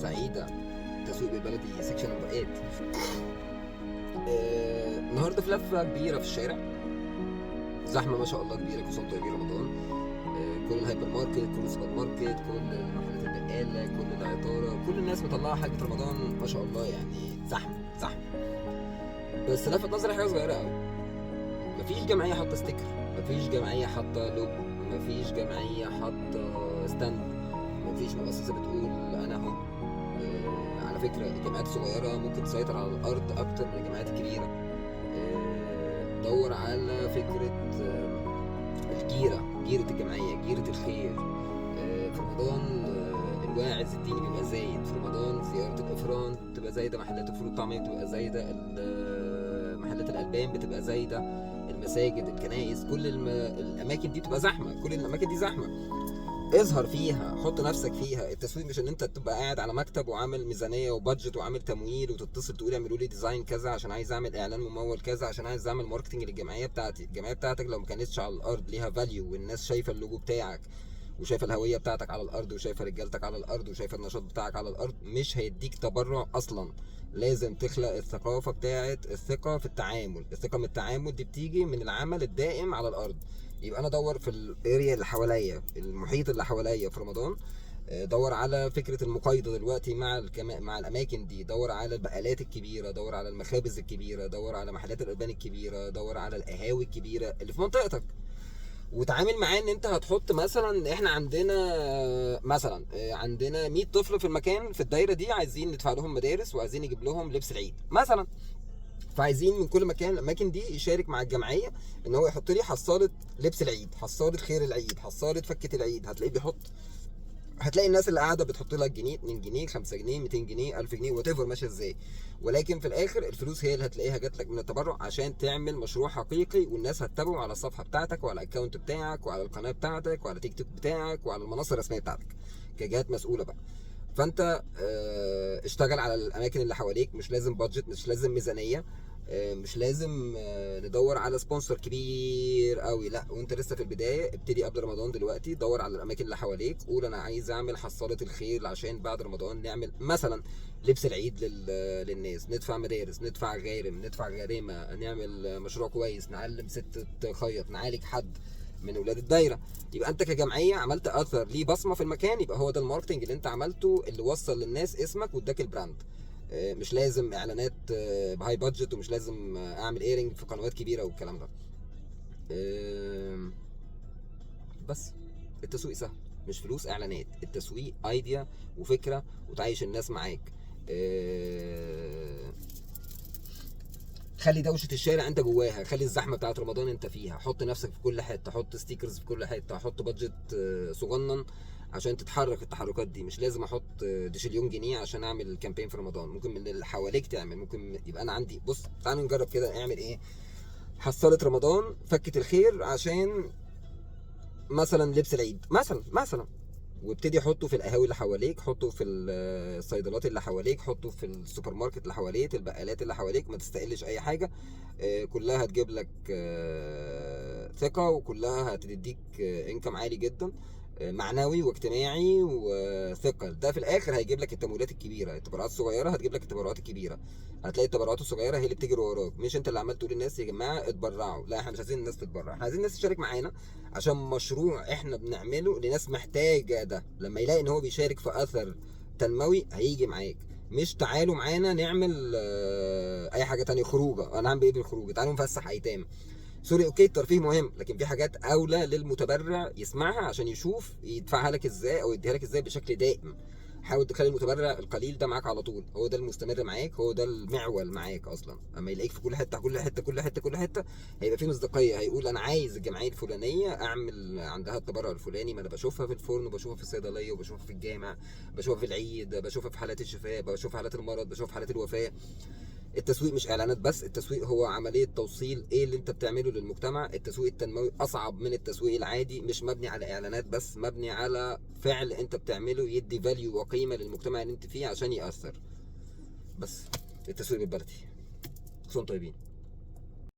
سعيدة. تسويق بالبلدي سيكشن نمبر 8. النهارده في لفة كبيرة في الشارع، زحمة ما شاء الله كبيرة، كل سنة وانتم طيبين رمضان. كل الهايبر ماركت، كل السوبر ماركت، كل محلات البقالة، كل العطارة، كل الناس مطلعة حاجة رمضان ما شاء الله، يعني زحمة زحمة. بس لفت نظري حاجة صغيرة قوي، مفيش جمعية حاطة ستيكر، مفيش جمعية حاطة لوجو، مفيش جمعية حاطة ستاند، مفيش مؤسسة بتقول أنا أهو. على فكرة الجمعيات الصغيرة ممكن تسيطر على الأرض أكتر من الجمعيات الكبيرة. دور على فكرة جيرة الجمعية، جيرة الخير. في رمضان الواعظ الديني بيبقى زايد، في رمضان زيارة الإفران بتبقى زايدة، محلات الفول والطعمية بتبقى زايدة، محلات الألبان بتبقى زايدة، المساجد، الكنائس، كل الأماكن دي بتبقى زحمة، كل الأماكن دي زحمة. اظهر فيها، حط نفسك فيها. التسويق مش ان انت تبقى قاعد على مكتب وعامل ميزانيه وبادجت وعامل تمويل وتتصل تقول اعملوا لي ديزاين كذا عشان عايز اعمل اعلان ممول كذا عشان عايز اعمل ماركتنج للجمعيه بتاعتي. الجمعيه بتاعتك لو ما كانتش على الارض ليها فاليو، والناس شايفه اللوجو بتاعك وشايفه الهويه بتاعتك على الارض وشايفه رجالتك على الارض وشايفه النشاط بتاعك على الارض، مش هيديك تبرع اصلا. لازم تخلق الثقافه بتاعت الثقه في التعامل. الثقه من التعامل دي بتيجي من العمل الدائم على الارض. يبقى انا ادور في الاريا اللي حواليا، المحيط اللي حواليا في رمضان، دور على فكره المقايضه دلوقتي مع الاماكن دي، دور على البقالات الكبيره، دور على المخابز الكبيره، دور على محلات الالبان الكبيره، دور على القهاوي الكبيره اللي في منطقتك، وتعامل معاه ان انت هتحط مثلا، احنا عندنا 100 طفل في المكان في الدايره دي، عايزين ندفع لهم مدارس وعايزين نجيب لهم لبس العيد مثلا. فعايزين من كل مكان الاماكن دي يشارك مع الجمعيه ان هو يحط لي حصاله لبس العيد، حصاله خير العيد، حصاله فكه العيد. هتلاقي الناس اللي قاعده بتحط لك جنيه، 2 جنيه، 5 جنيه، 200 جنيه، 1000 جنيه، وات ايفر ماشيه ازاي. ولكن في الاخر الفلوس هي اللي هتلاقيها جات لك من التبرع عشان تعمل مشروع حقيقي، والناس هتتابعه على الصفحه بتاعتك وعلى الاكونت بتاعك وعلى القناه بتاعتك وعلى تيك توك بتاعك وعلى المنصه الرسميه بتاعتك كجهات مسؤوله بقى. فانت اشتغل على الاماكن اللي حواليك، مش لازم بادجت، مش لازم ميزانيه، مش لازم ندور على سبونسر كبير قوي، لا. وانت لسه في البدايه ابتدي قبل رمضان دلوقتي، دور على الاماكن اللي حواليك، قول انا عايز اعمل حصاله الخير عشان بعد رمضان نعمل مثلا لبس العيد للناس، ندفع مدارس، ندفع غارم، ندفع غارمه، نعمل مشروع كويس، نعلم ست تخيط، نعالج حد من اولاد الدايره. يبقى انت كجمعيه عملت اثر ليه بصمه في المكان، يبقى هو ده الماركتنج اللي انت عملته اللي وصل للناس اسمك واداك البراند. مش لازم اعلانات بهاي بادجت، ومش لازم اعمل ايرنج في قنوات كبيره والكلام ده. بس التسويق سهل، مش فلوس اعلانات. التسويق ايديا وفكره وتعيش الناس معاك. خلي دوشه الشارع انت جواها، خلي الزحمه بتاعت رمضان انت فيها، حط نفسك في كل حته، حط ستيكرز في كل حته، حط بادجت صغنن عشان تتحرك التحركات دي. مش لازم احط ديشليون جنيه عشان اعمل كامبين في رمضان، ممكن من اللي حواليك تعمل. ممكن يبقى انا عندي، بص تعالوا نجرب كده، اعمل ايه؟ حصلة رمضان، فكة الخير عشان مثلا لبس العيد مثلا، وابتدي حطه في القهاوي اللي حواليك، حطه في الصيدلات اللي حواليك، حطه في السوبر ماركت اللي حواليك، البقالات اللي حواليك. ما تستقلش اي حاجه، كلها هتجيب لك ثقه، وكلها هتديك انكم عالي جدا، معنوي واجتماعي وثقه. ده في الاخر هيجيب لك التمويلات الكبيره. التبرعات الصغيره هتجيب لك التبرعات الكبيره. هتلاقي التبرعات الصغيره هي اللي بتجري وراك، مش انت اللي عمال تقول للناس يا جماعه اتبرعوا. لا، احنا مش عايزين الناس تتبرع، احنا عايزين الناس تشارك معانا عشان مشروع احنا بنعمله لناس محتاجه. ده لما يلاقي ان هو بيشارك في اثر تنموي هيجي معاك. مش تعالوا معانا نعمل اي حاجه تانية، خروجه. انا هعمل ايه بالخروجه؟ تعالوا نفسح ايتام. سوري، اوكي، الترفيه مهم، لكن في حاجات اولى للمتبرع يسمعها عشان يشوف يدفعها لك ازاي او يديها لك ازاي بشكل دائم. حاول تخلي المتبرع القليل ده معاك على طول، هو ده المستمر معاك، هو ده المعول معاك اصلا. اما يلاقيك في كل حته كل حته كل حته كل حته، هيبقى في مصداقيه، هيقول انا عايز الجمعيه الفلانيه اعمل عندها التبرع الفلاني، ما انا بشوفها في الفرن وبشوفها في الصيدليه وبشوفها في الجامع، بشوفها في العيد، بشوفها في حالات الشفاء، بشوفها في حالات المرض، بشوفها في حالات الوفاه. التسويق مش اعلانات بس، التسويق هو عمليه توصيل ايه اللي انت بتعمله للمجتمع. التسويق التنموي اصعب من التسويق العادي، مش مبني على اعلانات بس، مبني على فعل انت بتعمله يدي فاليو وقيمه للمجتمع اللي انت فيه عشان ياثر. بس التسويق بالبلدي. كنتم طيبين.